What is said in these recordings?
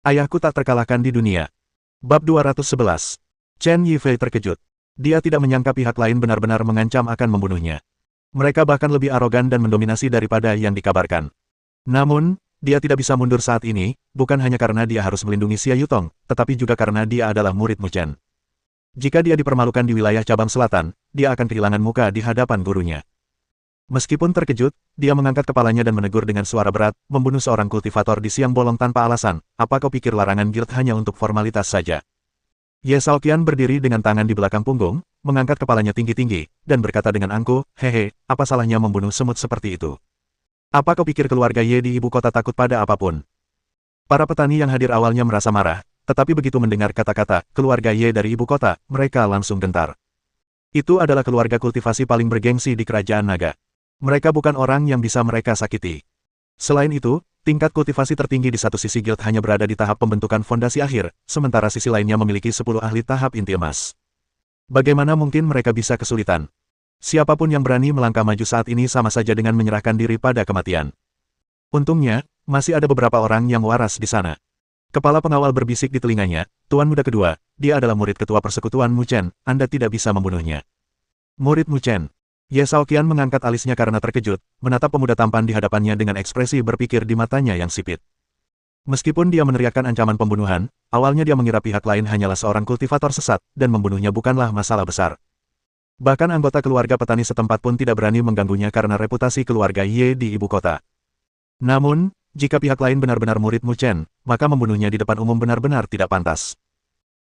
Ayahku tak terkalahkan di dunia. Bab 211. Chen Yifei terkejut. Dia tidak menyangka pihak lain benar-benar mengancam akan membunuhnya. Mereka bahkan lebih arogan dan mendominasi daripada yang dikabarkan. Namun, dia tidak bisa mundur saat ini, bukan hanya karena dia harus melindungi Xia Yutong, tetapi juga karena dia adalah murid Mu Chen. Jika dia dipermalukan di wilayah cabang selatan, dia akan kehilangan muka di hadapan gurunya. Meskipun terkejut, dia mengangkat kepalanya dan menegur dengan suara berat, membunuh seorang kultivator di siang bolong tanpa alasan, apa kau pikir larangan guild hanya untuk formalitas saja? Ye Shaoqian berdiri dengan tangan di belakang punggung, mengangkat kepalanya tinggi-tinggi, dan berkata dengan angkuh, hehe, apa salahnya membunuh semut seperti itu? Apa kau pikir keluarga Ye di ibu kota takut pada apapun? Para petani yang hadir awalnya merasa marah, tetapi begitu mendengar kata-kata, keluarga Ye dari ibu kota, mereka langsung gentar. Itu adalah keluarga kultivasi paling bergengsi di kerajaan naga. Mereka bukan orang yang bisa mereka sakiti. Selain itu, tingkat kultivasi tertinggi di satu sisi guild hanya berada di tahap pembentukan fondasi akhir, sementara sisi lainnya memiliki 10 ahli tahap inti emas. Bagaimana mungkin mereka bisa kesulitan? Siapapun yang berani melangkah maju saat ini sama saja dengan menyerahkan diri pada kematian. Untungnya, masih ada beberapa orang yang waras di sana. Kepala pengawal berbisik di telinganya, Tuan Muda kedua, dia adalah murid ketua persekutuan Mu Chen, Anda tidak bisa membunuhnya. Murid Mu Chen. Ye Shaoqian mengangkat alisnya karena terkejut, menatap pemuda tampan di hadapannya dengan ekspresi berpikir di matanya yang sipit. Meskipun dia meneriakkan ancaman pembunuhan, awalnya dia mengira pihak lain hanyalah seorang kultivator sesat, dan membunuhnya bukanlah masalah besar. Bahkan anggota keluarga petani setempat pun tidak berani mengganggunya karena reputasi keluarga Ye di ibu kota. Namun, jika pihak lain benar-benar murid Mu Chen, maka membunuhnya di depan umum benar-benar tidak pantas.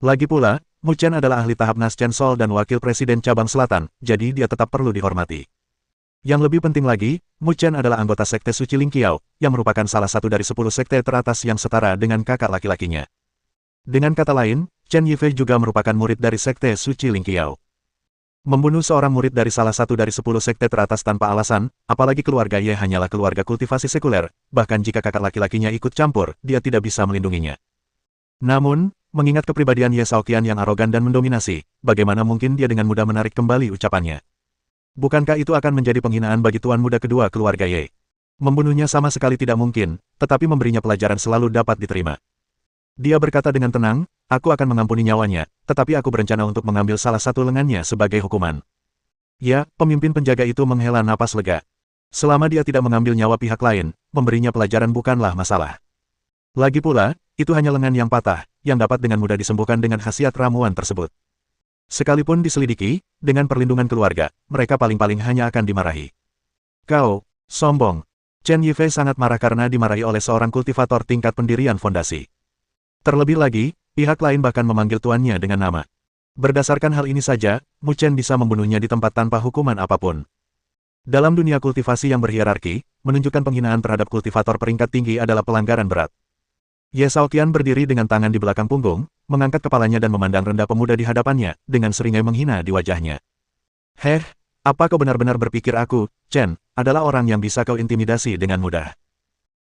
Lagi pula, Mu Chen adalah ahli tahap Nas Chen Sol dan wakil presiden cabang selatan, jadi dia tetap perlu dihormati. Yang lebih penting lagi, Mu Chen adalah anggota sekte suci Ling Qiao, yang merupakan salah satu dari 10 sekte teratas yang setara dengan kakak laki-lakinya. Dengan kata lain, Chen Yifei juga merupakan murid dari sekte suci Ling Qiao. Membunuh seorang murid dari salah satu dari 10 sekte teratas tanpa alasan, apalagi keluarga Ye hanyalah keluarga kultivasi sekuler, bahkan jika kakak laki-lakinya ikut campur, dia tidak bisa melindunginya. Namun, mengingat kepribadian Ye Shaoqian yang arogan dan mendominasi, bagaimana mungkin dia dengan mudah menarik kembali ucapannya? Bukankah itu akan menjadi penghinaan bagi Tuan Muda kedua keluarga Ye? Membunuhnya sama sekali tidak mungkin, tetapi memberinya pelajaran selalu dapat diterima. Dia berkata dengan tenang, aku akan mengampuni nyawanya, tetapi aku berencana untuk mengambil salah satu lengannya sebagai hukuman. Ya, pemimpin penjaga itu menghela napas lega. Selama dia tidak mengambil nyawa pihak lain, memberinya pelajaran bukanlah masalah. Lagi pula, itu hanya lengan yang patah, yang dapat dengan mudah disembuhkan dengan khasiat ramuan tersebut. Sekalipun diselidiki, dengan perlindungan keluarga, mereka paling-paling hanya akan dimarahi. Kau, sombong. Chen Yifei sangat marah karena dimarahi oleh seorang kultivator tingkat pendirian fondasi. Terlebih lagi, pihak lain bahkan memanggil tuannya dengan nama. Berdasarkan hal ini saja, Mu Chen bisa membunuhnya di tempat tanpa hukuman apapun. Dalam dunia kultivasi yang berhierarki, menunjukkan penghinaan terhadap kultivator peringkat tinggi adalah pelanggaran berat. Ye Shaoqian berdiri dengan tangan di belakang punggung, mengangkat kepalanya dan memandang rendah pemuda di hadapannya, dengan seringai menghina di wajahnya. Heh, apa kau benar-benar berpikir aku, Chen, adalah orang yang bisa kau intimidasi dengan mudah?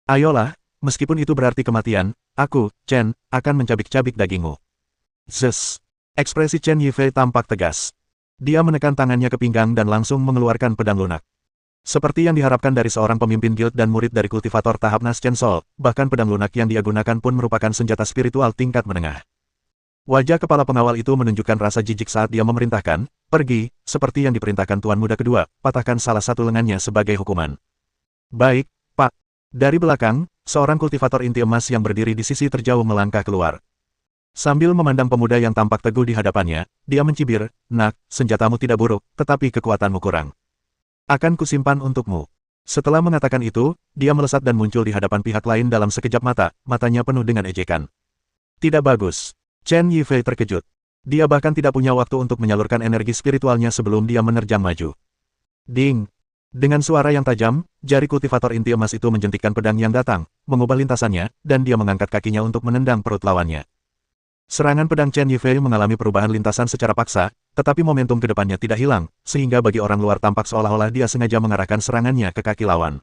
Ayolah, meskipun itu berarti kematian, aku, Chen, akan mencabik-cabik dagingmu. Zzz. Ekspresi Chen Yifei tampak tegas. Dia menekan tangannya ke pinggang dan langsung mengeluarkan pedang lunak. Seperti yang diharapkan dari seorang pemimpin guild dan murid dari kultivator tahap Nas Chen Sol, bahkan pedang lunak yang dia gunakan pun merupakan senjata spiritual tingkat menengah. Wajah kepala pengawal itu menunjukkan rasa jijik saat dia memerintahkan, pergi, seperti yang diperintahkan Tuan Muda kedua, patahkan salah satu lengannya sebagai hukuman. Baik, Pak. Dari belakang, seorang kultivator inti emas yang berdiri di sisi terjauh melangkah keluar. Sambil memandang pemuda yang tampak teguh di hadapannya, dia mencibir, nak, senjatamu tidak buruk, tetapi kekuatanmu kurang. Akan kusimpan untukmu. Setelah mengatakan itu, dia melesat dan muncul di hadapan pihak lain dalam sekejap mata, matanya penuh dengan ejekan. Tidak bagus. Chen Yifei terkejut. Dia bahkan tidak punya waktu untuk menyalurkan energi spiritualnya sebelum dia menerjang maju. Ding! Dengan suara yang tajam, jari kultivator inti emas itu menjentikkan pedang yang datang, mengubah lintasannya, dan dia mengangkat kakinya untuk menendang perut lawannya. Serangan pedang Chen Yifei mengalami perubahan lintasan secara paksa, tetapi momentum ke depannya tidak hilang, sehingga bagi orang luar tampak seolah-olah dia sengaja mengarahkan serangannya ke kaki lawan.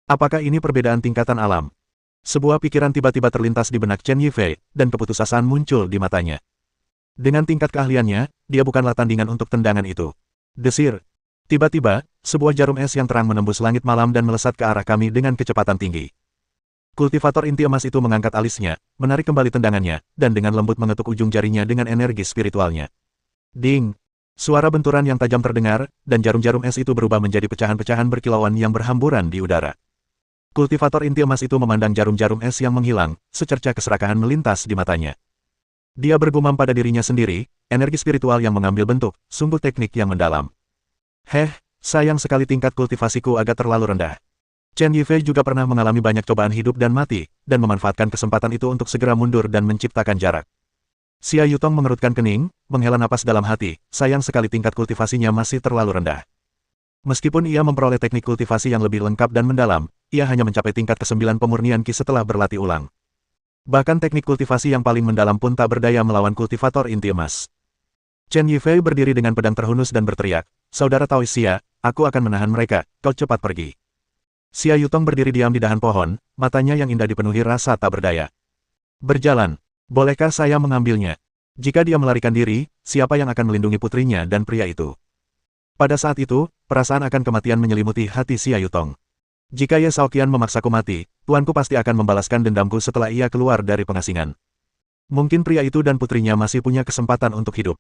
Apakah ini perbedaan tingkatan alam? Sebuah pikiran tiba-tiba terlintas di benak Chen Yifei, dan keputusasaan muncul di matanya. Dengan tingkat keahliannya, dia bukanlah tandingan untuk tendangan itu. Desir. Tiba-tiba, sebuah jarum es yang terang menembus langit malam dan melesat ke arah kami dengan kecepatan tinggi. Kultivator inti emas itu mengangkat alisnya, menarik kembali tendangannya, dan dengan lembut mengetuk ujung jarinya dengan energi spiritualnya. Ding! Suara benturan yang tajam terdengar, dan jarum-jarum es itu berubah menjadi pecahan-pecahan berkilauan yang berhamburan di udara. Kultivator inti emas itu memandang jarum-jarum es yang menghilang, secerca keserakahan melintas di matanya. Dia bergumam pada dirinya sendiri, energi spiritual yang mengambil bentuk, sungguh teknik yang mendalam. Sayang sekali tingkat kultivasiku agak terlalu rendah. Chen Yifei juga pernah mengalami banyak cobaan hidup dan mati, dan memanfaatkan kesempatan itu untuk segera mundur dan menciptakan jarak. Xia Yutong mengerutkan kening, menghela napas dalam hati, sayang sekali tingkat kultivasinya masih terlalu rendah. Meskipun ia memperoleh teknik kultivasi yang lebih lengkap dan mendalam, ia hanya mencapai tingkat ke-9 pemurnian Qi setelah berlatih ulang. Bahkan teknik kultivasi yang paling mendalam pun tak berdaya melawan kultivator inti emas. Chen Yifei berdiri dengan pedang terhunus dan berteriak, "Saudara Taois Xia, aku akan menahan mereka, kau cepat pergi." Xia Yutong berdiri diam di dahan pohon, matanya yang indah dipenuhi rasa tak berdaya. "Berjalan. Bolehkah saya mengambilnya? Jika dia melarikan diri, siapa yang akan melindungi putrinya dan pria itu?" Pada saat itu, perasaan akan kematian menyelimuti hati Xia Yutong. Jika Ye Shaoqian memaksaku mati, tuanku pasti akan membalaskan dendamku setelah ia keluar dari pengasingan. Mungkin pria itu dan putrinya masih punya kesempatan untuk hidup.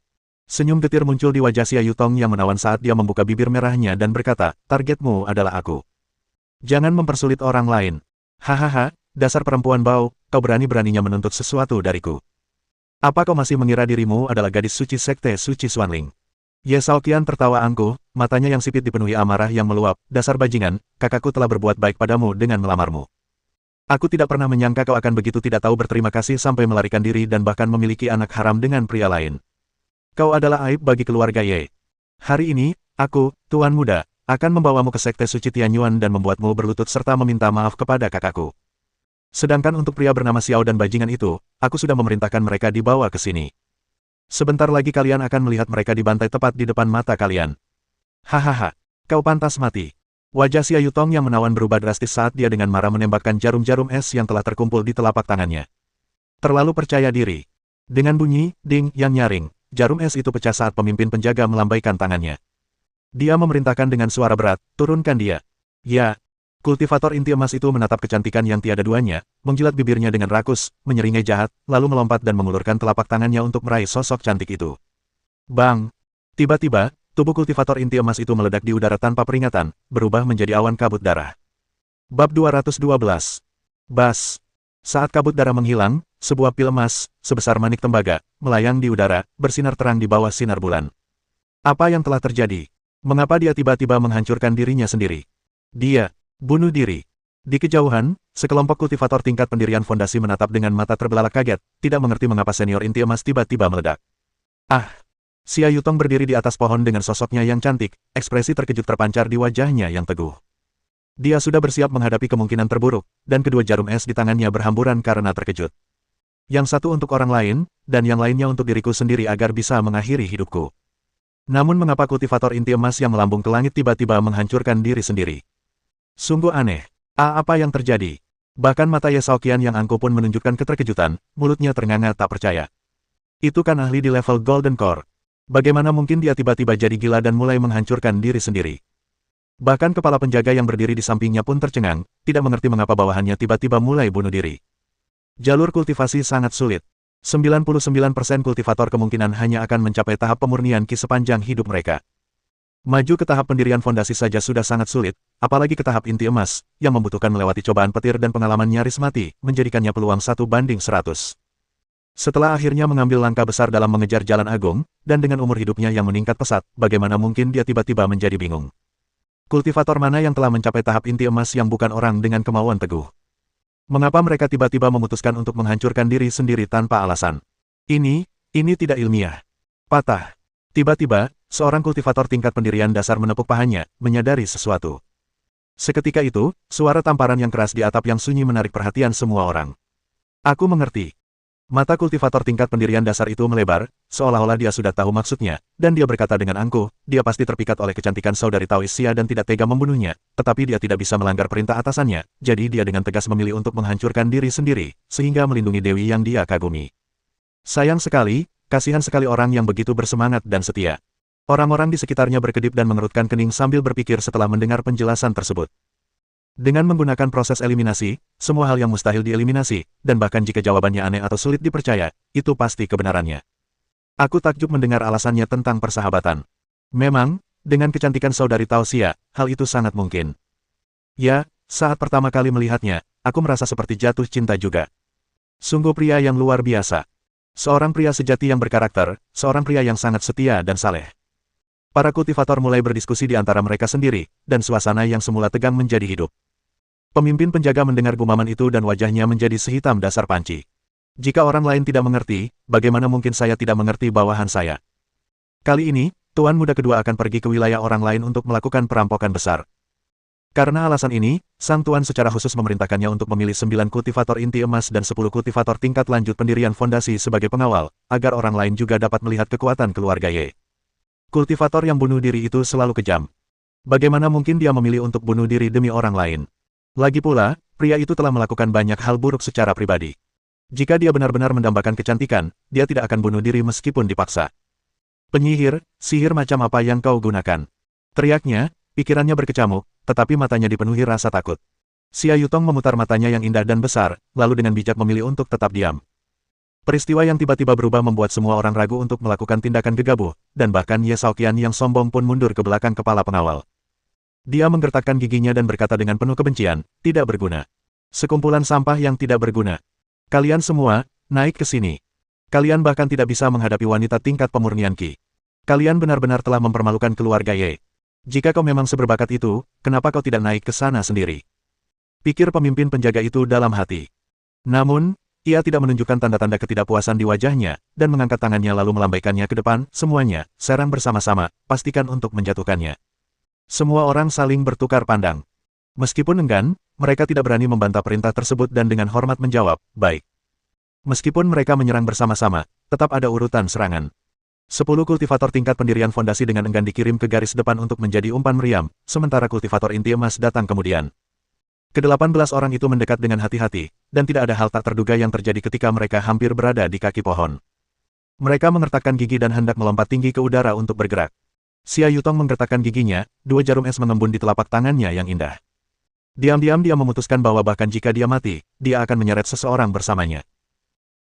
Senyum getir muncul di wajah Xia Yutong yang menawan saat dia membuka bibir merahnya dan berkata, "Targetmu adalah aku. Jangan mempersulit orang lain. Hahaha, dasar perempuan bau, kau berani-beraninya menuntut sesuatu dariku. Apa kau masih mengira dirimu adalah gadis suci sekte suci Xuanling?" Ye Shaoqian tertawa angkuh, matanya yang sipit dipenuhi amarah yang meluap, "Dasar bajingan, kakakku telah berbuat baik padamu dengan melamarmu. Aku tidak pernah menyangka kau akan begitu tidak tahu berterima kasih sampai melarikan diri dan bahkan memiliki anak haram dengan pria lain. Kau adalah aib bagi keluarga Ye. Hari ini, aku, Tuan Muda, akan membawamu ke Sekte Suci Tianyuan dan membuatmu berlutut serta meminta maaf kepada kakakku. Sedangkan untuk pria bernama Xiao dan bajingan itu, aku sudah memerintahkan mereka dibawa ke sini. Sebentar lagi kalian akan melihat mereka dibantai tepat di depan mata kalian. Hahaha, kau pantas mati." Wajah Xia Yutong yang menawan berubah drastis saat dia dengan marah menembakkan jarum-jarum es yang telah terkumpul di telapak tangannya. Terlalu percaya diri. Dengan bunyi, ding, yang nyaring, jarum es itu pecah saat pemimpin penjaga melambaikan tangannya. Dia memerintahkan dengan suara berat, "Turunkan dia." "Ya." Kultivator inti emas itu menatap kecantikan yang tiada duanya, menjilat bibirnya dengan rakus, menyeringai jahat, lalu melompat dan mengulurkan telapak tangannya untuk meraih sosok cantik itu. Bang! Tiba-tiba, tubuh kultivator inti emas itu meledak di udara tanpa peringatan, berubah menjadi awan kabut darah. Bab 212. Bas! Saat kabut darah menghilang, sebuah pil emas, sebesar manik tembaga, melayang di udara, bersinar terang di bawah sinar bulan. Apa yang telah terjadi? Mengapa dia tiba-tiba menghancurkan dirinya sendiri? Dia bunuh diri. Di kejauhan, sekelompok kultivator tingkat pendirian fondasi menatap dengan mata terbelalak kaget, tidak mengerti mengapa senior inti emas tiba-tiba meledak. Ah! Xia Yutong berdiri di atas pohon dengan sosoknya yang cantik, ekspresi terkejut terpancar di wajahnya yang teguh. Dia sudah bersiap menghadapi kemungkinan terburuk, dan kedua jarum es di tangannya berhamburan karena terkejut. Yang satu untuk orang lain, dan yang lainnya untuk diriku sendiri agar bisa mengakhiri hidupku. Namun mengapa kultivator inti emas yang melambung ke langit tiba-tiba menghancurkan diri sendiri? Sungguh aneh. Apa yang terjadi? Bahkan mata Ye Shaoqian yang angkuh pun menunjukkan keterkejutan, mulutnya ternganga tak percaya. Itu kan ahli di level Golden Core. Bagaimana mungkin dia tiba-tiba jadi gila dan mulai menghancurkan diri sendiri? Bahkan kepala penjaga yang berdiri di sampingnya pun tercengang, tidak mengerti mengapa bawahannya tiba-tiba mulai bunuh diri. Jalur kultivasi sangat sulit. 99% kultivator kemungkinan hanya akan mencapai tahap pemurnian Qi sepanjang hidup mereka. Maju ke tahap pendirian fondasi saja sudah sangat sulit, apalagi ke tahap inti emas, yang membutuhkan melewati cobaan petir dan pengalaman nyaris mati, menjadikannya peluang 1:100. Setelah akhirnya mengambil langkah besar dalam mengejar jalan agung, dan dengan umur hidupnya yang meningkat pesat, bagaimana mungkin dia tiba-tiba menjadi bingung? Kultivator mana yang telah mencapai tahap inti emas yang bukan orang dengan kemauan teguh? Mengapa mereka tiba-tiba memutuskan untuk menghancurkan diri sendiri tanpa alasan? Ini tidak ilmiah. Patah. Tiba-tiba, seorang kultivator tingkat pendirian dasar menepuk pahanya, menyadari sesuatu. Seketika itu, suara tamparan yang keras di atap yang sunyi menarik perhatian semua orang. Aku mengerti. Mata kultivator tingkat pendirian dasar itu melebar, seolah-olah dia sudah tahu maksudnya, dan dia berkata dengan angkuh, dia pasti terpikat oleh kecantikan saudari Taois Xia dan tidak tega membunuhnya, tetapi dia tidak bisa melanggar perintah atasannya, jadi dia dengan tegas memilih untuk menghancurkan diri sendiri, sehingga melindungi Dewi yang dia kagumi. Sayang sekali, kasihan sekali orang yang begitu bersemangat dan setia. Orang-orang di sekitarnya berkedip dan mengerutkan kening sambil berpikir setelah mendengar penjelasan tersebut. Dengan menggunakan proses eliminasi, semua hal yang mustahil dieliminasi, dan bahkan jika jawabannya aneh atau sulit dipercaya, itu pasti kebenarannya. Aku takjub mendengar alasannya tentang persahabatan. Memang, dengan kecantikan saudari Taoxia, hal itu sangat mungkin. Ya, saat pertama kali melihatnya, aku merasa seperti jatuh cinta juga. Sungguh pria yang luar biasa. Seorang pria sejati yang berkarakter, seorang pria yang sangat setia dan saleh. Para kultivator mulai berdiskusi di antara mereka sendiri, dan suasana yang semula tegang menjadi hidup. Pemimpin penjaga mendengar gumaman itu dan wajahnya menjadi sehitam dasar panci. Jika orang lain tidak mengerti, bagaimana mungkin saya tidak mengerti bawahan saya? Kali ini, Tuan Muda kedua akan pergi ke wilayah orang lain untuk melakukan perampokan besar. Karena alasan ini, Sang Tuan secara khusus memerintahkannya untuk memilih 9 kultivator inti emas dan 10 kultivator tingkat lanjut pendirian fondasi sebagai pengawal, agar orang lain juga dapat melihat kekuatan keluarga Ye. Kultivator yang bunuh diri itu selalu kejam. Bagaimana mungkin dia memilih untuk bunuh diri demi orang lain? Lagi pula, pria itu telah melakukan banyak hal buruk secara pribadi. Jika dia benar-benar mendambakan kecantikan, dia tidak akan bunuh diri meskipun dipaksa. Penyihir, sihir macam apa yang kau gunakan? Teriaknya, pikirannya berkecamuk, tetapi matanya dipenuhi rasa takut. Xia Yutong memutar matanya yang indah dan besar, lalu dengan bijak memilih untuk tetap diam. Peristiwa yang tiba-tiba berubah membuat semua orang ragu untuk melakukan tindakan gegabah, dan bahkan Ye Shaoqian yang sombong pun mundur ke belakang kepala pengawal. Dia menggertakkan giginya dan berkata dengan penuh kebencian, tidak berguna. Sekumpulan sampah yang tidak berguna. Kalian semua, naik ke sini. Kalian bahkan tidak bisa menghadapi wanita tingkat pemurnian Qi. Kalian benar-benar telah mempermalukan keluarga Ye. Jika kau memang seberbakat itu, kenapa kau tidak naik ke sana sendiri? Pikir pemimpin penjaga itu dalam hati. Namun, ia tidak menunjukkan tanda-tanda ketidakpuasan di wajahnya, dan mengangkat tangannya lalu melambaikannya ke depan, semuanya, serang bersama-sama, pastikan untuk menjatuhkannya. Semua orang saling bertukar pandang. Meskipun enggan, mereka tidak berani membantah perintah tersebut dan dengan hormat menjawab, baik. Meskipun mereka menyerang bersama-sama, tetap ada urutan serangan. 10 kultivator tingkat pendirian fondasi dengan enggan dikirim ke garis depan untuk menjadi umpan meriam, sementara kultivator inti emas datang kemudian. Ke-18 orang itu mendekat dengan hati-hati, dan tidak ada hal tak terduga yang terjadi ketika mereka hampir berada di kaki pohon. Mereka mengertakkan gigi dan hendak melompat tinggi ke udara untuk bergerak. Xia Yutong menggertakkan giginya, 2 jarum es mengembun di telapak tangannya yang indah. Diam-diam dia memutuskan bahwa bahkan jika dia mati, dia akan menyeret seseorang bersamanya.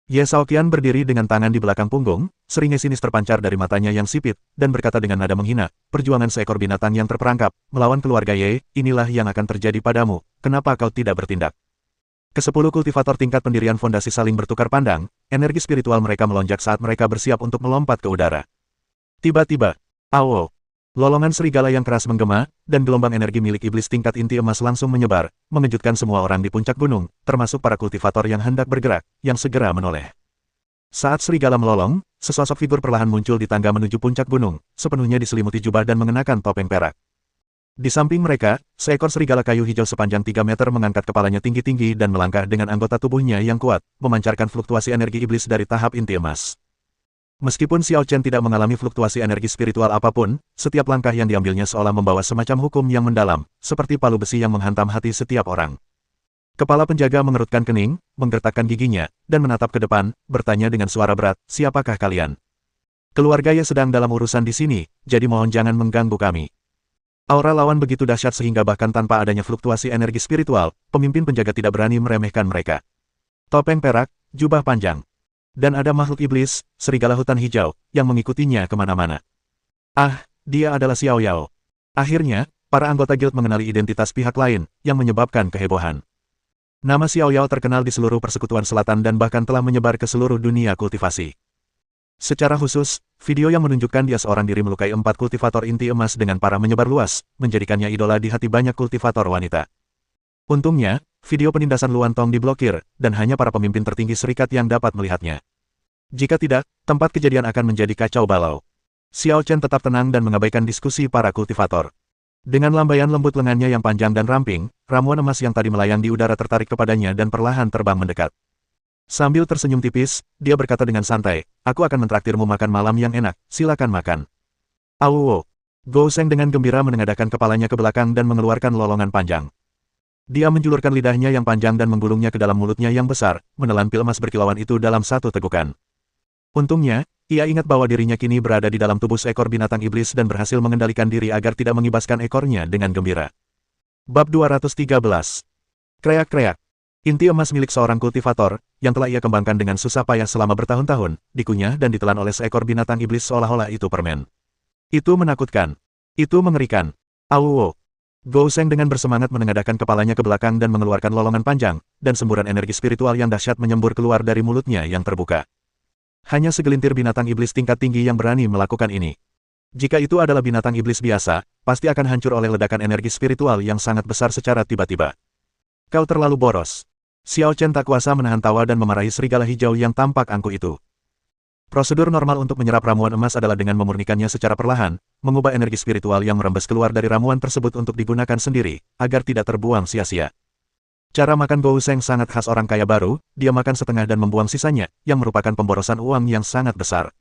Ye Shaoqian berdiri dengan tangan di belakang punggung, seringai sinis terpancar dari matanya yang sipit, dan berkata dengan nada menghina, perjuangan seekor binatang yang terperangkap, melawan keluarga Ye, inilah yang akan terjadi padamu, kenapa kau tidak bertindak? Ke-10 kultivator tingkat pendirian fondasi saling bertukar pandang, energi spiritual mereka melonjak saat mereka bersiap untuk melompat ke udara. Tiba-tiba, awo! Lolongan serigala yang keras menggema, dan gelombang energi milik iblis tingkat inti emas langsung menyebar, mengejutkan semua orang di puncak gunung, termasuk para kultivator yang hendak bergerak, yang segera menoleh. Saat serigala melolong, sesosok figur perlahan muncul di tangga menuju puncak gunung, sepenuhnya diselimuti jubah dan mengenakan topeng perak. Di samping mereka, seekor serigala kayu hijau sepanjang 3 meter mengangkat kepalanya tinggi-tinggi dan melangkah dengan anggota tubuhnya yang kuat, memancarkan fluktuasi energi iblis dari tahap inti emas. Meskipun Xiao Chen tidak mengalami fluktuasi energi spiritual apapun, setiap langkah yang diambilnya seolah membawa semacam hukum yang mendalam, seperti palu besi yang menghantam hati setiap orang. Kepala penjaga mengerutkan kening, menggertakkan giginya, dan menatap ke depan, bertanya dengan suara berat, siapakah kalian? Keluarga Ye sedang dalam urusan di sini, jadi mohon jangan mengganggu kami. Aura lawan begitu dahsyat sehingga bahkan tanpa adanya fluktuasi energi spiritual, pemimpin penjaga tidak berani meremehkan mereka. Topeng perak, jubah panjang. Dan ada makhluk iblis, serigala hutan hijau, yang mengikutinya kemana-mana. Ah, dia adalah Xiao Yao. Akhirnya, para anggota guild mengenali identitas pihak lain, yang menyebabkan kehebohan. Nama Xiao Yao terkenal di seluruh persekutuan selatan dan bahkan telah menyebar ke seluruh dunia kultivasi. Secara khusus, video yang menunjukkan dia seorang diri melukai 4 kultivator inti emas dengan parah menyebar luas, menjadikannya idola di hati banyak kultivator wanita. Untungnya, video penindasan Luan Tong diblokir, dan hanya para pemimpin tertinggi serikat yang dapat melihatnya. Jika tidak, tempat kejadian akan menjadi kacau balau. Xiao Chen tetap tenang dan mengabaikan diskusi para kultivator. Dengan lambaian lembut lengannya yang panjang dan ramping, ramuan emas yang tadi melayang di udara tertarik kepadanya dan perlahan terbang mendekat. Sambil tersenyum tipis, dia berkata dengan santai, aku akan mentraktirmu makan malam yang enak, silakan makan. Auwo! Gou Sheng dengan gembira menengadahkan kepalanya ke belakang dan mengeluarkan lolongan panjang. Dia menjulurkan lidahnya yang panjang dan menggulungnya ke dalam mulutnya yang besar, menelan pil emas berkilauan itu dalam satu tegukan. Untungnya, ia ingat bahwa dirinya kini berada di dalam tubuh seekor binatang iblis dan berhasil mengendalikan diri agar tidak mengibaskan ekornya dengan gembira. Bab 213. Kreak-kreak. Inti emas milik seorang kultivator, yang telah ia kembangkan dengan susah payah selama bertahun-tahun, dikunyah dan ditelan oleh seekor binatang iblis seolah-olah itu permen. Itu menakutkan. Itu mengerikan. Auwo. Gou Sheng dengan bersemangat menengadahkan kepalanya ke belakang dan mengeluarkan lolongan panjang, dan semburan energi spiritual yang dahsyat menyembur keluar dari mulutnya yang terbuka. Hanya segelintir binatang iblis tingkat tinggi yang berani melakukan ini. Jika itu adalah binatang iblis biasa, pasti akan hancur oleh ledakan energi spiritual yang sangat besar secara tiba-tiba. Kau terlalu boros. Xiao Chen tak kuasa menahan tawa dan memarahi serigala hijau yang tampak angkuh itu. Prosedur normal untuk menyerap ramuan emas adalah dengan memurnikannya secara perlahan, mengubah energi spiritual yang merembes keluar dari ramuan tersebut untuk digunakan sendiri, agar tidak terbuang sia-sia. Cara makan Gou Sheng sangat khas orang kaya baru, dia makan setengah dan membuang sisanya, yang merupakan pemborosan uang yang sangat besar.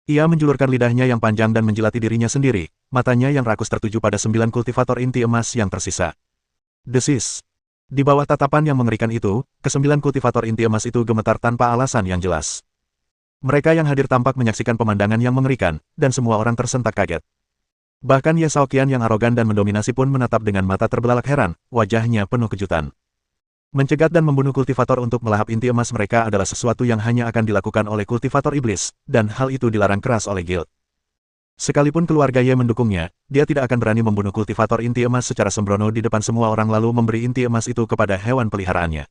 Ia menjulurkan lidahnya yang panjang dan menjilati dirinya sendiri, matanya yang rakus tertuju pada 9 kultivator inti emas yang tersisa. Desis. Di bawah tatapan yang mengerikan itu, ke-9 kultivator inti emas itu gemetar tanpa alasan yang jelas. Mereka yang hadir tampak menyaksikan pemandangan yang mengerikan, dan semua orang tersentak kaget. Bahkan Ye Shaoqian yang arogan dan mendominasi pun menatap dengan mata terbelalak heran, wajahnya penuh kejutan. Mencegat dan membunuh kultivator untuk melahap inti emas mereka adalah sesuatu yang hanya akan dilakukan oleh kultivator iblis, dan hal itu dilarang keras oleh guild. Sekalipun keluarga Ye mendukungnya, dia tidak akan berani membunuh kultivator inti emas secara sembrono di depan semua orang lalu memberi inti emas itu kepada hewan peliharaannya.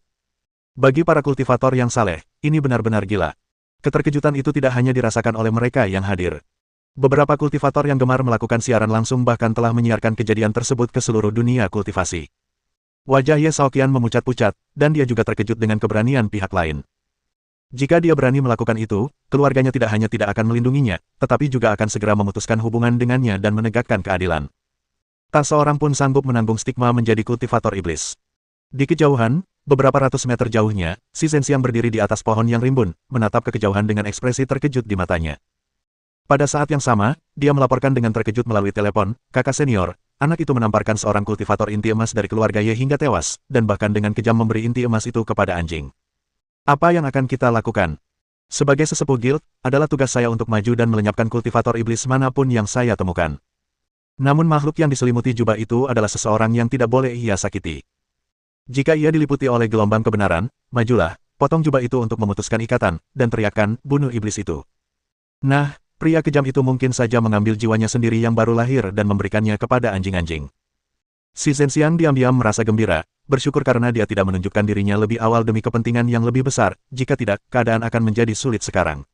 Bagi para kultivator yang saleh, ini benar-benar gila. Keterkejutan itu tidak hanya dirasakan oleh mereka yang hadir. Beberapa kultivator yang gemar melakukan siaran langsung bahkan telah menyiarkan kejadian tersebut ke seluruh dunia kultivasi. Wajah Ye Shaoqian memucat-pucat, dan dia juga terkejut dengan keberanian pihak lain. Jika dia berani melakukan itu, keluarganya tidak hanya tidak akan melindunginya, tetapi juga akan segera memutuskan hubungan dengannya dan menegakkan keadilan. Tak seorang pun sanggup menanggung stigma menjadi kultivator iblis. Di kejauhan, beberapa ratus meter jauhnya, si Zhenxiang berdiri di atas pohon yang rimbun, menatap ke kejauhan dengan ekspresi terkejut di matanya. Pada saat yang sama, dia melaporkan dengan terkejut melalui telepon, kakak senior. Anak itu menamparkan seorang kultivator inti emas dari keluarga Ye hingga tewas, dan bahkan dengan kejam memberi inti emas itu kepada anjing. Apa yang akan kita lakukan? Sebagai sesepuh guild, adalah tugas saya untuk maju dan melenyapkan kultivator iblis manapun yang saya temukan. Namun makhluk yang diselimuti jubah itu adalah seseorang yang tidak boleh ia sakiti. Jika ia diliputi oleh gelombang kebenaran, majulah, potong jubah itu untuk memutuskan ikatan, dan teriakkan, bunuh iblis itu. Nah, pria kejam itu mungkin saja mengambil jiwanya sendiri yang baru lahir dan memberikannya kepada anjing-anjing. Si Zhenxiang diam-diam merasa gembira, bersyukur karena dia tidak menunjukkan dirinya lebih awal demi kepentingan yang lebih besar, jika tidak, keadaan akan menjadi sulit sekarang.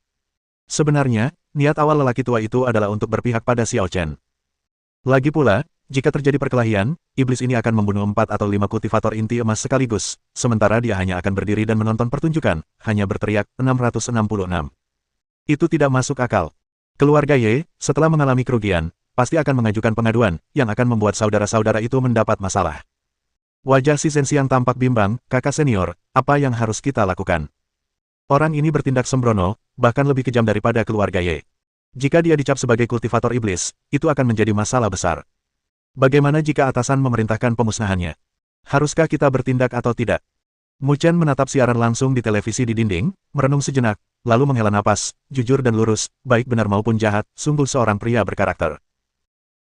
Sebenarnya, niat awal lelaki tua itu adalah untuk berpihak pada Xiao Chen. Lagi pula, jika terjadi perkelahian, iblis ini akan membunuh 4 atau 5 kultivator inti emas sekaligus, sementara dia hanya akan berdiri dan menonton pertunjukan, hanya berteriak, 666. Itu tidak masuk akal. Keluarga Ye, setelah mengalami kerugian, pasti akan mengajukan pengaduan, yang akan membuat saudara-saudara itu mendapat masalah. Wajah si Zhenxiang tampak bimbang, kakak senior, apa yang harus kita lakukan? Orang ini bertindak sembrono, bahkan lebih kejam daripada keluarga Ye. Jika dia dicap sebagai kultivator iblis, itu akan menjadi masalah besar. Bagaimana jika atasan memerintahkan pemusnahannya? Haruskah kita bertindak atau tidak? Mu Chen menatap siaran langsung di televisi di dinding, merenung sejenak, lalu menghela napas, jujur dan lurus, baik benar maupun jahat, sungguh seorang pria berkarakter.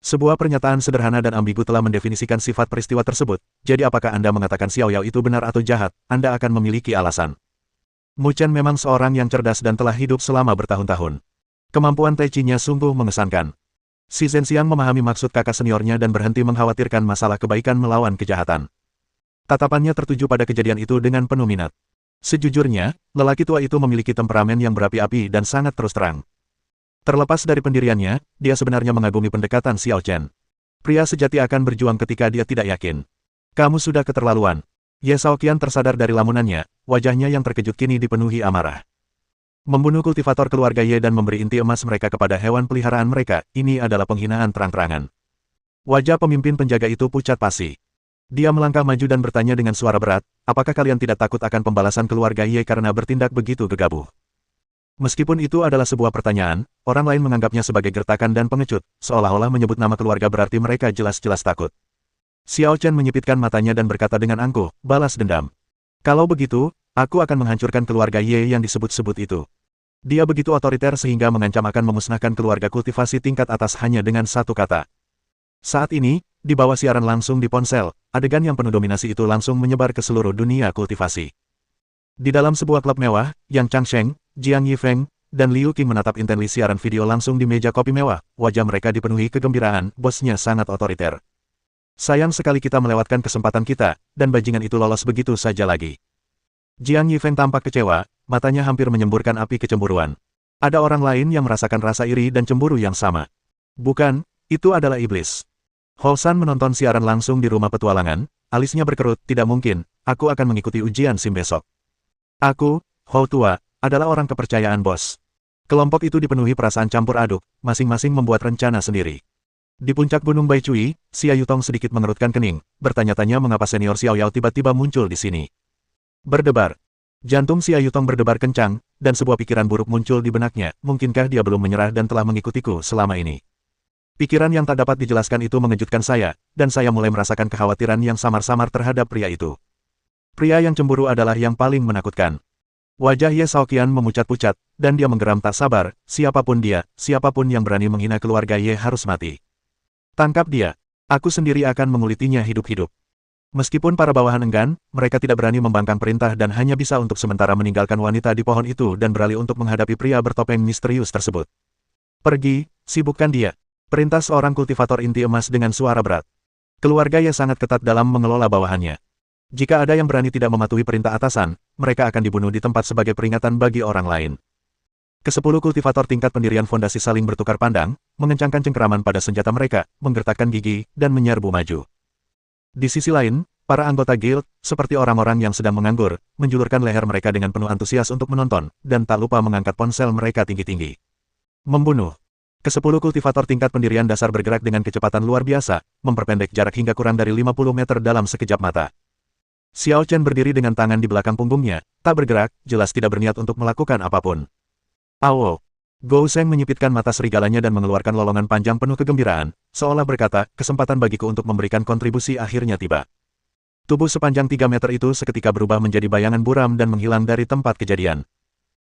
Sebuah pernyataan sederhana dan ambigu telah mendefinisikan sifat peristiwa tersebut, jadi apakah Anda mengatakan Xiao Yao itu benar atau jahat, Anda akan memiliki alasan. Mu Chen memang seorang yang cerdas dan telah hidup selama bertahun-tahun. Kemampuan Tai Chi-nya sungguh mengesankan. Si Zhenxiang memahami maksud kakak seniornya dan berhenti mengkhawatirkan masalah kebaikan melawan kejahatan. Tatapannya tertuju pada kejadian itu dengan penuh minat. Sejujurnya, lelaki tua itu memiliki temperamen yang berapi-api dan sangat terus terang. Terlepas dari pendiriannya, dia sebenarnya mengagumi pendekatan Xiao Chen. Pria sejati akan berjuang ketika dia tidak yakin. Kamu sudah keterlaluan. Ye Shaoqian tersadar dari lamunannya, wajahnya yang terkejut kini dipenuhi amarah. Membunuh kultivator keluarga Ye dan memberi inti emas mereka kepada hewan peliharaan mereka, ini adalah penghinaan terang-terangan. Wajah pemimpin penjaga itu pucat pasi. Dia melangkah maju dan bertanya dengan suara berat, apakah kalian tidak takut akan pembalasan keluarga Ye karena bertindak begitu gegabah? Meskipun itu adalah sebuah pertanyaan, orang lain menganggapnya sebagai gertakan dan pengecut, seolah-olah menyebut nama keluarga berarti mereka jelas-jelas takut. Xiao Chen menyipitkan matanya dan berkata dengan angkuh, balas dendam. Kalau begitu, aku akan menghancurkan keluarga Ye yang disebut-sebut itu. Dia begitu otoriter sehingga mengancam akan memusnahkan keluarga kultivasi tingkat atas hanya dengan satu kata. Saat ini, di bawah siaran langsung di ponsel, adegan yang penuh dominasi itu langsung menyebar ke seluruh dunia kultivasi. Di dalam sebuah klub mewah, Yang Changsheng, Jiang Yifeng, dan Liu Qing menatap intens siaran video langsung di meja kopi mewah. Wajah mereka dipenuhi kegembiraan, bosnya sangat otoriter. Sayang sekali kita melewatkan kesempatan kita, dan bajingan itu lolos begitu saja lagi. Jiang Yifeng tampak kecewa, matanya hampir menyemburkan api kecemburuan. Ada orang lain yang merasakan rasa iri dan cemburu yang sama. Bukan, itu adalah iblis. Hou Shan menonton siaran langsung di rumah petualangan, alisnya berkerut, tidak mungkin, aku akan mengikuti ujian SIM besok. Aku, Hou Tua, adalah orang kepercayaan bos. Kelompok itu dipenuhi perasaan campur aduk, masing-masing membuat rencana sendiri. Di puncak Gunung Baicui, Xia Yutong sedikit mengerutkan kening, bertanya-tanya mengapa senior Xiao Yao tiba-tiba muncul di sini. Berdebar. Jantung Xia Yutong berdebar kencang, dan sebuah pikiran buruk muncul di benaknya, mungkinkah dia belum menyerah dan telah mengikutiku selama ini. Pikiran yang tak dapat dijelaskan itu mengejutkan saya, dan saya mulai merasakan kekhawatiran yang samar-samar terhadap pria itu. Pria yang cemburu adalah yang paling menakutkan. Wajah Ye Shaoqian memucat-pucat, dan dia menggeram tak sabar, siapapun dia, siapapun yang berani menghina keluarga Ye harus mati. Tangkap dia. Aku sendiri akan mengulitinya hidup-hidup. Meskipun para bawahan enggan, mereka tidak berani membangkang perintah dan hanya bisa untuk sementara meninggalkan wanita di pohon itu dan beralih untuk menghadapi pria bertopeng misterius tersebut. Pergi, sibukkan dia. Perintah seorang kultivator inti emas dengan suara berat. Keluarga Ye sangat ketat dalam mengelola bawahannya. Jika ada yang berani tidak mematuhi perintah atasan, mereka akan dibunuh di tempat sebagai peringatan bagi orang lain. Ke-10 kultivator tingkat pendirian fondasi saling bertukar pandang, mengencangkan cengkeraman pada senjata mereka, menggertakkan gigi, dan menyerbu maju. Di sisi lain, para anggota guild, seperti orang-orang yang sedang menganggur, menjulurkan leher mereka dengan penuh antusias untuk menonton, dan tak lupa mengangkat ponsel mereka tinggi-tinggi. Membunuh. Ke-10 kultivator tingkat pendirian dasar bergerak dengan kecepatan luar biasa, memperpendek jarak hingga kurang dari 50 meter dalam sekejap mata. Xiao Chen berdiri dengan tangan di belakang punggungnya, tak bergerak, jelas tidak berniat untuk melakukan apapun. Awo! Gou Sheng menyipitkan mata serigalanya dan mengeluarkan lolongan panjang penuh kegembiraan, seolah berkata, kesempatan bagiku untuk memberikan kontribusi akhirnya tiba. Tubuh sepanjang 3 meter itu seketika berubah menjadi bayangan buram dan menghilang dari tempat kejadian.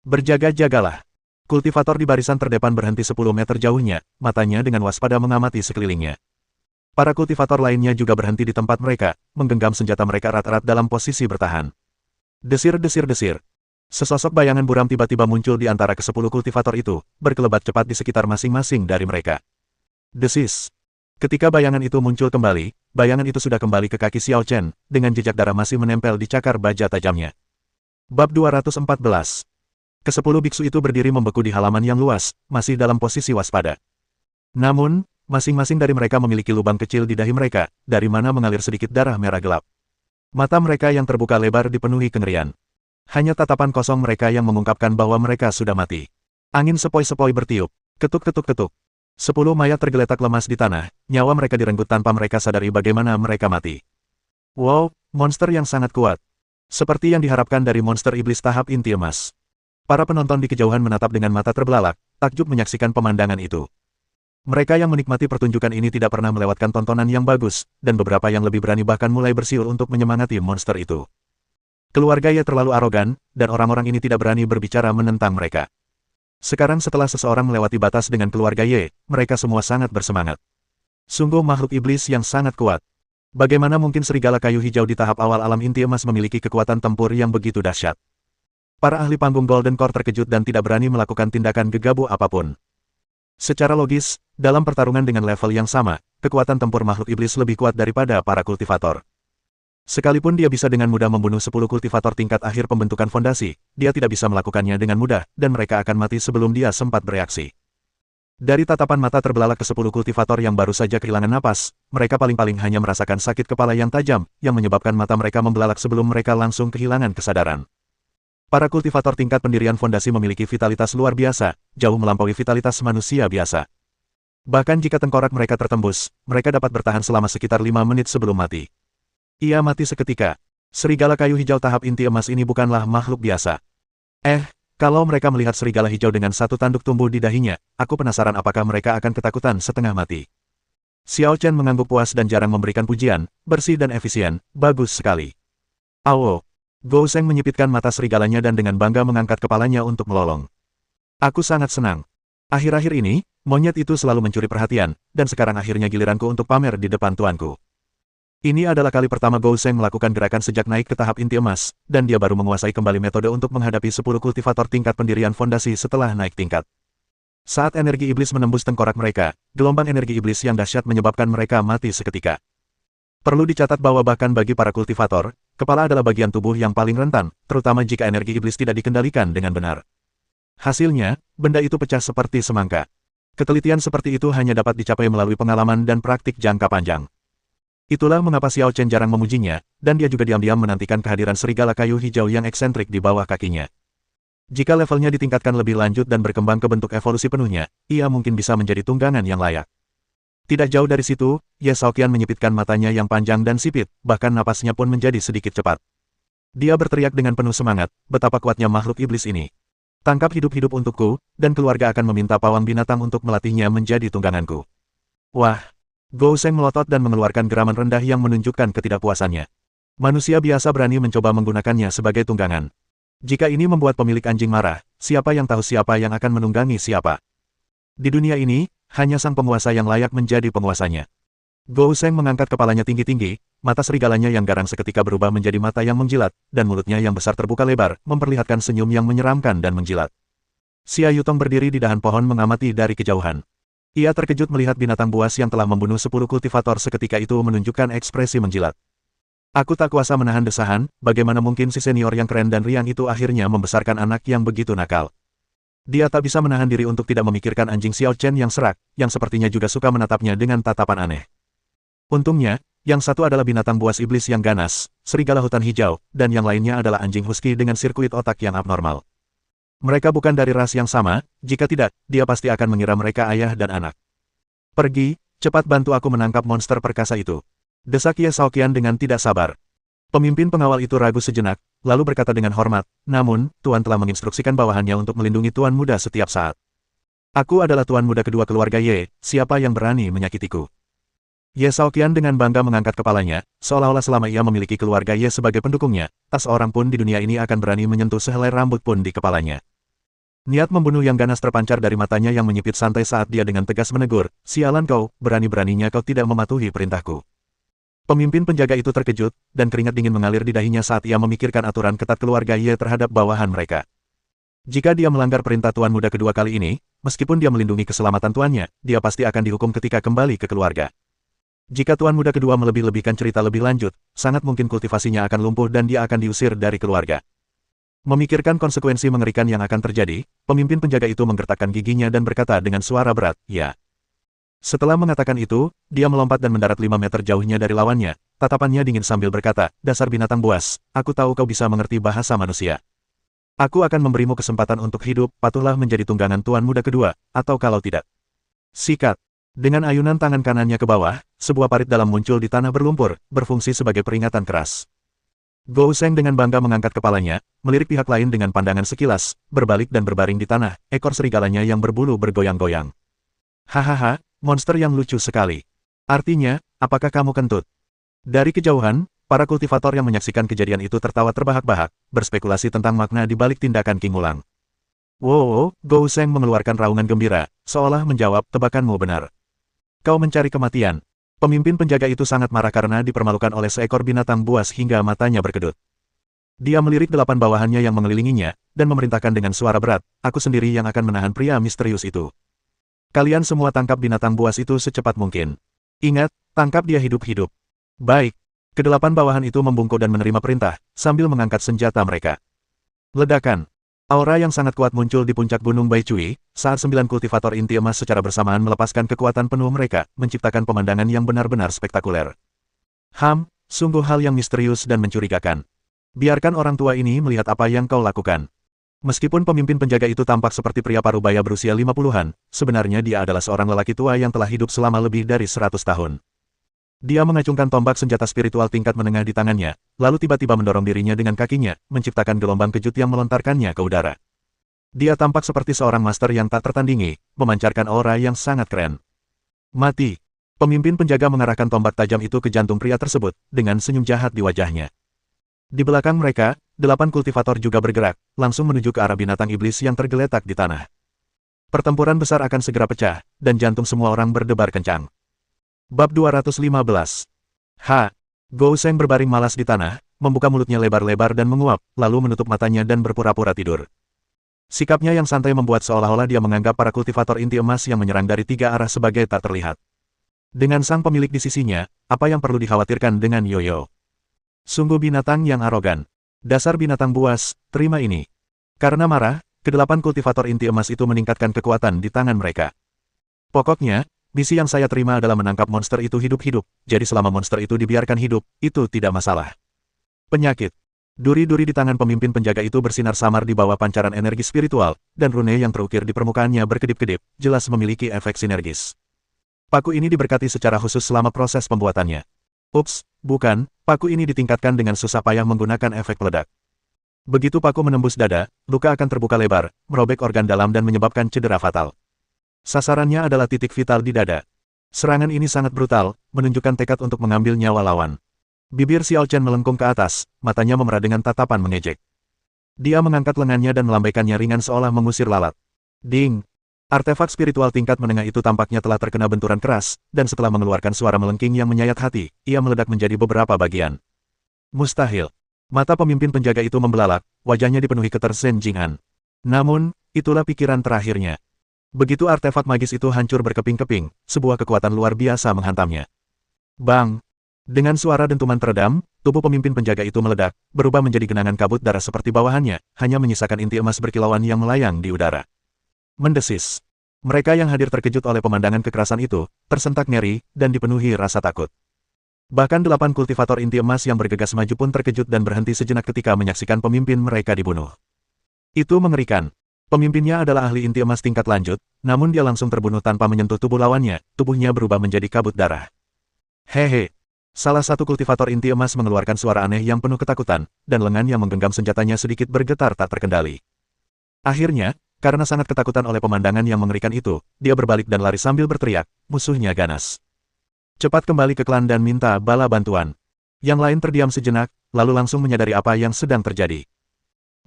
Berjaga-jagalah. Kultivator di barisan terdepan berhenti 10 meter jauhnya, matanya dengan waspada mengamati sekelilingnya. Para kultivator lainnya juga berhenti di tempat mereka, menggenggam senjata mereka erat-erat dalam posisi bertahan. Desir-desir-desir. Sesosok bayangan buram tiba-tiba muncul di antara ke-10 kultivator itu, berkelebat cepat di sekitar masing-masing dari mereka. Desis. Ketika bayangan itu muncul kembali, bayangan itu sudah kembali ke kaki Xiao Chen, dengan jejak darah masih menempel di cakar baja tajamnya. Bab 214. Ke-10 biksu itu berdiri membeku di halaman yang luas, masih dalam posisi waspada. Namun, masing-masing dari mereka memiliki lubang kecil di dahi mereka, dari mana mengalir sedikit darah merah gelap. Mata mereka yang terbuka lebar dipenuhi kengerian. Hanya tatapan kosong mereka yang mengungkapkan bahwa mereka sudah mati. Angin sepoi-sepoi bertiup. Ketuk-ketuk-ketuk. 10 mayat tergeletak lemas di tanah, nyawa mereka direnggut tanpa mereka sadari bagaimana mereka mati. Wow, monster yang sangat kuat. Seperti yang diharapkan dari monster iblis tahap inti emas. Para penonton di kejauhan menatap dengan mata terbelalak, takjub menyaksikan pemandangan itu. Mereka yang menikmati pertunjukan ini tidak pernah melewatkan tontonan yang bagus, dan beberapa yang lebih berani bahkan mulai bersiul untuk menyemangati monster itu. Keluarga Ye terlalu arogan, dan orang-orang ini tidak berani berbicara menentang mereka. Sekarang setelah seseorang melewati batas dengan keluarga Ye, mereka semua sangat bersemangat. Sungguh makhluk iblis yang sangat kuat. Bagaimana mungkin serigala kayu hijau di tahap awal alam inti emas memiliki kekuatan tempur yang begitu dahsyat? Para ahli panggung Golden Core terkejut dan tidak berani melakukan tindakan gegabah apapun. Secara logis, dalam pertarungan dengan level yang sama, kekuatan tempur makhluk iblis lebih kuat daripada para kultivator. Sekalipun dia bisa dengan mudah membunuh 10 kultivator tingkat akhir pembentukan fondasi, dia tidak bisa melakukannya dengan mudah, dan mereka akan mati sebelum dia sempat bereaksi. Dari tatapan mata terbelalak ke 10 kultivator yang baru saja kehilangan napas, mereka paling-paling hanya merasakan sakit kepala yang tajam, yang menyebabkan mata mereka membelalak sebelum mereka langsung kehilangan kesadaran. Para kultivator tingkat pendirian fondasi memiliki vitalitas luar biasa, jauh melampaui vitalitas manusia biasa. Bahkan jika tengkorak mereka tertembus, mereka dapat bertahan selama sekitar 5 menit sebelum mati. Ia mati seketika. Serigala kayu hijau tahap inti emas ini bukanlah makhluk biasa. Kalau mereka melihat serigala hijau dengan satu tanduk tumbuh di dahinya, aku penasaran apakah mereka akan ketakutan setengah mati. Xiao Chen mengangguk puas dan jarang memberikan pujian, bersih dan efisien, bagus sekali. Awo! Gou Sheng menyipitkan mata serigalanya dan dengan bangga mengangkat kepalanya untuk melolong. Aku sangat senang. Akhir-akhir ini, monyet itu selalu mencuri perhatian, dan sekarang akhirnya giliranku untuk pamer di depan tuanku. Ini adalah kali pertama Gou Sheng melakukan gerakan sejak naik ke tahap inti emas, dan dia baru menguasai kembali metode untuk menghadapi 10 kultivator tingkat pendirian fondasi setelah naik tingkat. Saat energi iblis menembus tengkorak mereka, gelombang energi iblis yang dahsyat menyebabkan mereka mati seketika. Perlu dicatat bahwa bahkan bagi para kultivator, kepala adalah bagian tubuh yang paling rentan, terutama jika energi iblis tidak dikendalikan dengan benar. Hasilnya, benda itu pecah seperti semangka. Ketelitian seperti itu hanya dapat dicapai melalui pengalaman dan praktik jangka panjang. Itulah mengapa Xiao Chen jarang memujinya, dan dia juga diam-diam menantikan kehadiran serigala kayu hijau yang eksentrik di bawah kakinya. Jika levelnya ditingkatkan lebih lanjut dan berkembang ke bentuk evolusi penuhnya, ia mungkin bisa menjadi tunggangan yang layak. Tidak jauh dari situ, Ye Shaoqian menyipitkan matanya yang panjang dan sipit, bahkan napasnya pun menjadi sedikit cepat. Dia berteriak dengan penuh semangat, betapa kuatnya makhluk iblis ini. Tangkap hidup-hidup untukku, dan keluarga akan meminta pawang binatang untuk melatihnya menjadi tungganganku. Wah! Gou Sheng melotot dan mengeluarkan geraman rendah yang menunjukkan ketidakpuasannya. Manusia biasa berani mencoba menggunakannya sebagai tunggangan. Jika ini membuat pemilik anjing marah, siapa yang tahu siapa yang akan menunggangi siapa? Di dunia ini, hanya sang penguasa yang layak menjadi penguasanya. Gou Sheng mengangkat kepalanya tinggi-tinggi, mata serigalanya yang garang seketika berubah menjadi mata yang menjilat, dan mulutnya yang besar terbuka lebar, memperlihatkan senyum yang menyeramkan dan menjilat. Xia Yutong berdiri di dahan pohon mengamati dari kejauhan. Ia terkejut melihat binatang buas yang telah membunuh 10 kultivator seketika itu menunjukkan ekspresi menjilat. Aku tak kuasa menahan desahan, bagaimana mungkin si senior yang keren dan riang itu akhirnya membesarkan anak yang begitu nakal. Dia tak bisa menahan diri untuk tidak memikirkan anjing Xiao Chen yang serak, yang sepertinya juga suka menatapnya dengan tatapan aneh. Untungnya, yang satu adalah binatang buas iblis yang ganas, serigala hutan hijau, dan yang lainnya adalah anjing husky dengan sirkuit otak yang abnormal. Mereka bukan dari ras yang sama, jika tidak, dia pasti akan mengira mereka ayah dan anak. Pergi, cepat bantu aku menangkap monster perkasa itu. Desak Ye Shaoqian dengan tidak sabar. Pemimpin pengawal itu ragu sejenak, lalu berkata dengan hormat, namun, Tuan telah menginstruksikan bawahannya untuk melindungi Tuan Muda setiap saat. Aku adalah Tuan Muda kedua keluarga Ye, siapa yang berani menyakitiku? Ye Shaoqian dengan bangga mengangkat kepalanya, seolah-olah selama ia memiliki keluarga Ye sebagai pendukungnya, tak seorang pun di dunia ini akan berani menyentuh sehelai rambut pun di kepalanya. Niat membunuh yang ganas terpancar dari matanya yang menyipit santai saat dia dengan tegas menegur, sialan kau, berani-beraninya kau tidak mematuhi perintahku. Pemimpin penjaga itu terkejut, dan keringat dingin mengalir di dahinya saat ia memikirkan aturan ketat keluarga Ye terhadap bawahan mereka. Jika dia melanggar perintah Tuan Muda kedua kali ini, meskipun dia melindungi keselamatan tuannya, dia pasti akan dihukum ketika kembali ke keluarga. Jika Tuan Muda kedua melebih-lebihkan cerita lebih lanjut, sangat mungkin kultivasinya akan lumpuh dan dia akan diusir dari keluarga. Memikirkan konsekuensi mengerikan yang akan terjadi, pemimpin penjaga itu menggertakkan giginya dan berkata dengan suara berat, ya. Setelah mengatakan itu, dia melompat dan mendarat 5 meter jauhnya dari lawannya, tatapannya dingin sambil berkata, dasar binatang buas, aku tahu kau bisa mengerti bahasa manusia. Aku akan memberimu kesempatan untuk hidup, patuhlah menjadi tunggangan Tuan Muda kedua, atau kalau tidak. Sikat. Dengan ayunan tangan kanannya ke bawah, sebuah parit dalam muncul di tanah berlumpur, berfungsi sebagai peringatan keras. Gou Sheng dengan bangga mengangkat kepalanya, melirik pihak lain dengan pandangan sekilas, berbalik dan berbaring di tanah, ekor serigalanya yang berbulu bergoyang-goyang. Hahaha, monster yang lucu sekali. Artinya, apakah kamu kentut? Dari kejauhan, para kultivator yang menyaksikan kejadian itu tertawa terbahak-bahak, berspekulasi tentang makna di balik tindakan King Ulang. Wow, Gou Sheng mengeluarkan raungan gembira, seolah menjawab, tebakanmu benar. Kau mencari kematian. Pemimpin penjaga itu sangat marah karena dipermalukan oleh seekor binatang buas hingga matanya berkedut. Dia melirik 8 bawahannya yang mengelilinginya, dan memerintahkan dengan suara berat, aku sendiri yang akan menahan pria misterius itu. Kalian semua tangkap binatang buas itu secepat mungkin. Ingat, tangkap dia hidup-hidup. Baik. Ke-8 bawahan itu membungkuk dan menerima perintah, sambil mengangkat senjata mereka. Ledakan. Aura yang sangat kuat muncul di puncak Gunung Baicui, saat 9 kultivator inti emas secara bersamaan melepaskan kekuatan penuh mereka, menciptakan pemandangan yang benar-benar spektakuler. Sungguh hal yang misterius dan mencurigakan. Biarkan orang tua ini melihat apa yang kau lakukan. Meskipun pemimpin penjaga itu tampak seperti pria parubaya berusia 50-an, sebenarnya dia adalah seorang lelaki tua yang telah hidup selama lebih dari 100 tahun. Dia mengacungkan tombak senjata spiritual tingkat menengah di tangannya, lalu tiba-tiba mendorong dirinya dengan kakinya, menciptakan gelombang kejut yang melontarkannya ke udara. Dia tampak seperti seorang master yang tak tertandingi, memancarkan aura yang sangat keren. Mati. Pemimpin penjaga mengarahkan tombak tajam itu ke jantung pria tersebut, dengan senyum jahat di wajahnya. Di belakang mereka, 8 kultivator juga bergerak, langsung menuju ke arah binatang iblis yang tergeletak di tanah. Pertempuran besar akan segera pecah, dan jantung semua orang berdebar kencang. Bab 215. Gou Sheng berbaring malas di tanah, membuka mulutnya lebar-lebar dan menguap, lalu menutup matanya dan berpura-pura tidur. Sikapnya yang santai membuat seolah-olah dia menganggap para kultivator inti emas yang menyerang dari 3 arah sebagai tak terlihat. Dengan sang pemilik di sisinya, apa yang perlu dikhawatirkan dengan Yoyo? Sungguh binatang yang arogan. Dasar binatang buas, terima ini. Karena marah, kedelapan kultivator inti emas itu meningkatkan kekuatan di tangan mereka. Pokoknya, misi yang saya terima adalah menangkap monster itu hidup-hidup, jadi selama monster itu dibiarkan hidup, itu tidak masalah. Penyakit. Duri-duri di tangan pemimpin penjaga itu bersinar samar di bawah pancaran energi spiritual, dan rune yang terukir di permukaannya berkedip-kedip, jelas memiliki efek sinergis. Paku ini diberkati secara khusus selama proses pembuatannya. Ups, bukan, paku ini ditingkatkan dengan susah payah menggunakan efek peledak. Begitu paku menembus dada, luka akan terbuka lebar, merobek organ dalam dan menyebabkan cedera fatal. Sasarannya adalah titik vital di dada. Serangan ini sangat brutal, menunjukkan tekad untuk mengambil nyawa lawan. Bibir Xiao Chen melengkung ke atas, matanya memerah dengan tatapan mengejek. Dia mengangkat lengannya dan melambaikannya ringan seolah mengusir lalat. Ding! Artefak spiritual tingkat menengah itu tampaknya telah terkena benturan keras, dan setelah mengeluarkan suara melengking yang menyayat hati, ia meledak menjadi beberapa bagian. Mustahil. Mata pemimpin penjaga itu membelalak, wajahnya dipenuhi ketersen Jing'an. Namun, itulah pikiran terakhirnya. Begitu artefak magis itu hancur berkeping-keping, sebuah kekuatan luar biasa menghantamnya. Bang! Dengan suara dentuman teredam, tubuh pemimpin penjaga itu meledak, berubah menjadi genangan kabut darah seperti bawahannya, hanya menyisakan inti emas berkilauan yang melayang di udara. Mendesis. Mereka yang hadir terkejut oleh pemandangan kekerasan itu, tersentak ngeri, dan dipenuhi rasa takut. Bahkan 8 kultivator inti emas yang bergegas maju pun terkejut dan berhenti sejenak ketika menyaksikan pemimpin mereka dibunuh. Itu mengerikan. Pemimpinnya adalah ahli inti emas tingkat lanjut, namun dia langsung terbunuh tanpa menyentuh tubuh lawannya, tubuhnya berubah menjadi kabut darah. Hehe. Salah satu kultivator inti emas mengeluarkan suara aneh yang penuh ketakutan, dan lengan yang menggenggam senjatanya sedikit bergetar tak terkendali. Akhirnya, karena sangat ketakutan oleh pemandangan yang mengerikan itu, dia berbalik dan lari sambil berteriak, musuhnya ganas. Cepat kembali ke klan dan minta bala bantuan. Yang lain terdiam sejenak, lalu langsung menyadari apa yang sedang terjadi.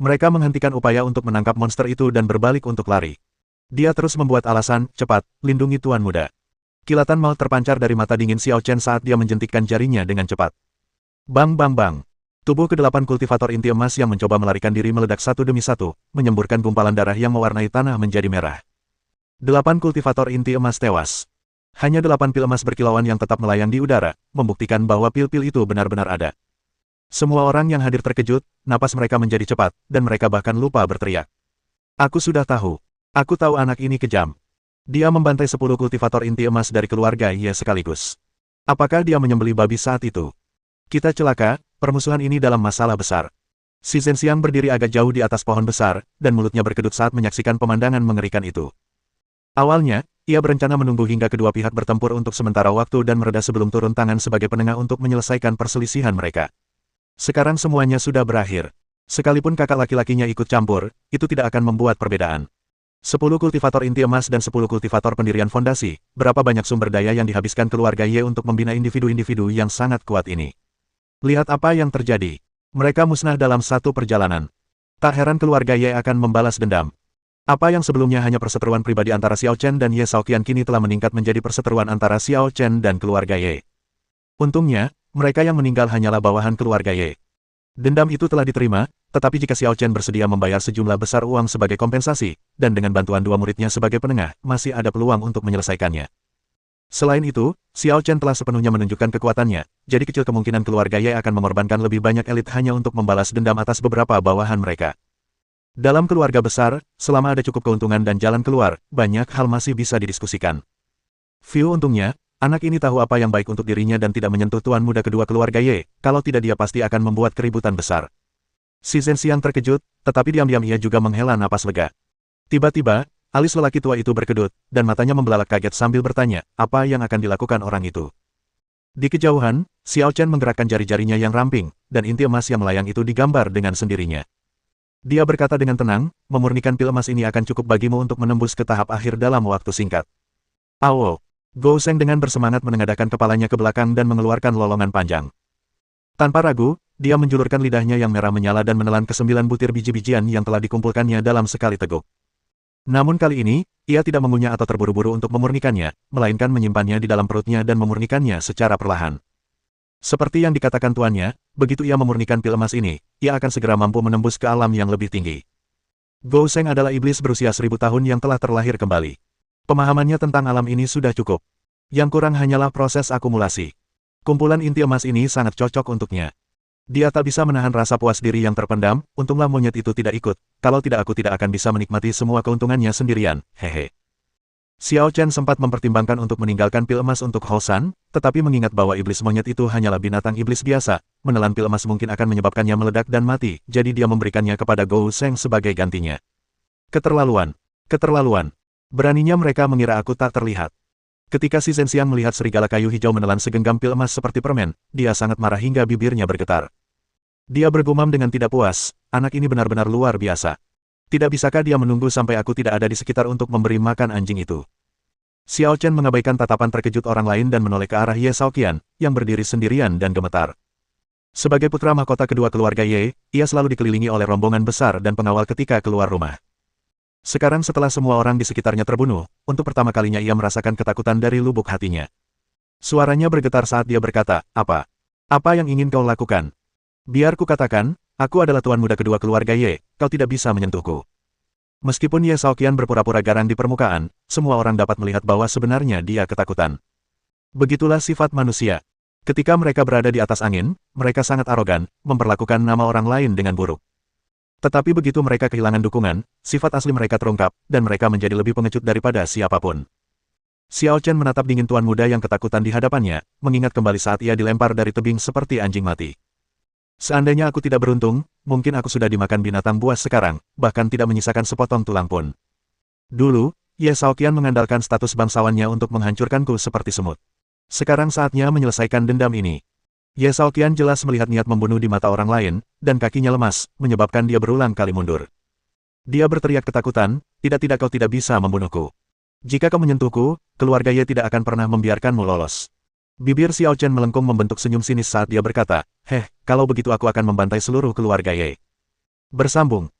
Mereka menghentikan upaya untuk menangkap monster itu dan berbalik untuk lari. Dia terus membuat alasan, cepat, lindungi tuan muda. Kilatan maut terpancar dari mata dingin Xiao Chen saat dia menjentikkan jarinya dengan cepat. Bang bang bang. Tubuh ke-8 kultivator inti emas yang mencoba melarikan diri meledak satu demi satu, menyemburkan gumpalan darah yang mewarnai tanah menjadi merah. 8 kultivator inti emas tewas. Hanya 8 pil emas berkilauan yang tetap melayang di udara, membuktikan bahwa pil-pil itu benar-benar ada. Semua orang yang hadir terkejut, napas mereka menjadi cepat, dan mereka bahkan lupa berteriak. Aku sudah tahu. Aku tahu anak ini kejam. Dia membantai 10 kultivator inti emas dari keluarga Ye sekaligus. Apakah dia menyembelih babi saat itu? Kita celaka, permusuhan ini dalam masalah besar. Si Zhenxiang berdiri agak jauh di atas pohon besar, dan mulutnya berkedut saat menyaksikan pemandangan mengerikan itu. Awalnya, ia berencana menunggu hingga kedua pihak bertempur untuk sementara waktu dan mereda sebelum turun tangan sebagai penengah untuk menyelesaikan perselisihan mereka. Sekarang semuanya sudah berakhir. Sekalipun kakak laki-lakinya ikut campur, itu tidak akan membuat perbedaan. 10 kultivator inti emas dan 10 kultivator pendirian fondasi, berapa banyak sumber daya yang dihabiskan keluarga Ye untuk membina individu-individu yang sangat kuat ini. Lihat apa yang terjadi. Mereka musnah dalam satu perjalanan. Tak heran keluarga Ye akan membalas dendam. Apa yang sebelumnya hanya perseteruan pribadi antara Xiao Chen dan Ye Shaoqian kini telah meningkat menjadi perseteruan antara Xiao Chen dan keluarga Ye. Untungnya, mereka yang meninggal hanyalah bawahan keluarga Ye. Dendam itu telah diterima, tetapi jika Xiao Chen bersedia membayar sejumlah besar uang sebagai kompensasi, dan dengan bantuan 2 muridnya sebagai penengah, masih ada peluang untuk menyelesaikannya. Selain itu, Xiao Chen telah sepenuhnya menunjukkan kekuatannya, jadi kecil kemungkinan keluarga Ye akan mengorbankan lebih banyak elit hanya untuk membalas dendam atas beberapa bawahan mereka. Dalam keluarga besar, selama ada cukup keuntungan dan jalan keluar, banyak hal masih bisa didiskusikan. Untungnya, anak ini tahu apa yang baik untuk dirinya dan tidak menyentuh tuan muda kedua keluarga Ye, kalau tidak dia pasti akan membuat keributan besar. Si Zhenxiang terkejut, tetapi diam-diam ia juga menghela napas lega. Tiba-tiba, alis lelaki tua itu berkedut, dan matanya membelalak kaget sambil bertanya, apa yang akan dilakukan orang itu. Di kejauhan, Xiao Chen menggerakkan jari-jarinya yang ramping, dan inti emas yang melayang itu digambar dengan sendirinya. Dia berkata dengan tenang, memurnikan pil emas ini akan cukup bagimu untuk menembus ke tahap akhir dalam waktu singkat. Awo! Gou Sheng dengan bersemangat menengadahkan kepalanya ke belakang dan mengeluarkan lolongan panjang. Tanpa ragu, dia menjulurkan lidahnya yang merah menyala dan menelan ke 9 butir biji-bijian yang telah dikumpulkannya dalam sekali teguk. Namun kali ini, Ia tidak mengunyah atau terburu-buru untuk memurnikannya, melainkan menyimpannya di dalam perutnya dan memurnikannya secara perlahan. Seperti yang dikatakan tuannya, begitu ia memurnikan pil emas ini, ia akan segera mampu menembus ke alam yang lebih tinggi. Gou Sheng adalah iblis berusia 1000 tahun yang telah terlahir kembali. Pemahamannya tentang alam ini sudah cukup. Yang kurang hanyalah proses akumulasi. Kumpulan inti emas ini sangat cocok untuknya. Dia tak bisa menahan rasa puas diri yang terpendam, untunglah monyet itu tidak ikut, kalau tidak aku tidak akan bisa menikmati semua keuntungannya sendirian, hehe. Xiao Chen sempat mempertimbangkan untuk meninggalkan pil emas untuk Hou Shan, tetapi mengingat bahwa iblis monyet itu hanyalah binatang iblis biasa, menelan pil emas mungkin akan menyebabkannya meledak dan mati, jadi dia memberikannya kepada Gou Sheng sebagai gantinya. Keterlaluan. Keterlaluan. Beraninya mereka mengira aku tak terlihat. Ketika si Zhenxiang melihat serigala kayu hijau menelan segenggam pil emas seperti permen, dia sangat marah hingga bibirnya bergetar. Dia bergumam dengan tidak puas, anak ini benar-benar luar biasa. Tidak bisakah dia menunggu sampai aku tidak ada di sekitar untuk memberi makan anjing itu? Xiao Chen mengabaikan tatapan terkejut orang lain dan menoleh ke arah Ye Shaoqian, yang berdiri sendirian dan gemetar. Sebagai putra mahkota kedua keluarga Ye, ia selalu dikelilingi oleh rombongan besar dan pengawal ketika keluar rumah. Sekarang setelah semua orang di sekitarnya terbunuh, untuk pertama kalinya ia merasakan ketakutan dari lubuk hatinya. Suaranya bergetar saat dia berkata, "Apa? Apa yang ingin kau lakukan? Biar ku katakan, aku adalah tuan muda kedua keluarga Ye, kau tidak bisa menyentuhku." Meskipun Ye Shaoqian berpura-pura garang di permukaan, semua orang dapat melihat bahwa sebenarnya dia ketakutan. Begitulah sifat manusia. Ketika mereka berada di atas angin, mereka sangat arogan, memperlakukan nama orang lain dengan buruk. Tetapi begitu mereka kehilangan dukungan, sifat asli mereka terungkap, dan mereka menjadi lebih pengecut daripada siapapun. Xiao Chen menatap dingin tuan muda yang ketakutan di hadapannya, mengingat kembali saat ia dilempar dari tebing seperti anjing mati. Seandainya aku tidak beruntung, mungkin aku sudah dimakan binatang buas sekarang, bahkan tidak menyisakan sepotong tulang pun. Dulu, Ye Shaoqian mengandalkan status bangsawannya untuk menghancurkanku seperti semut. Sekarang saatnya menyelesaikan dendam ini. Ye Shaoqian jelas melihat niat membunuh di mata orang lain, dan kakinya lemas, menyebabkan dia berulang kali mundur. Dia berteriak ketakutan, tidak kau tidak bisa membunuhku. Jika kau menyentuhku, keluarga Ye tidak akan pernah membiarkanmu lolos. Bibir Xiao Chen melengkung membentuk senyum sinis saat dia berkata, kalau begitu aku akan membantai seluruh keluarga Ye. Bersambung.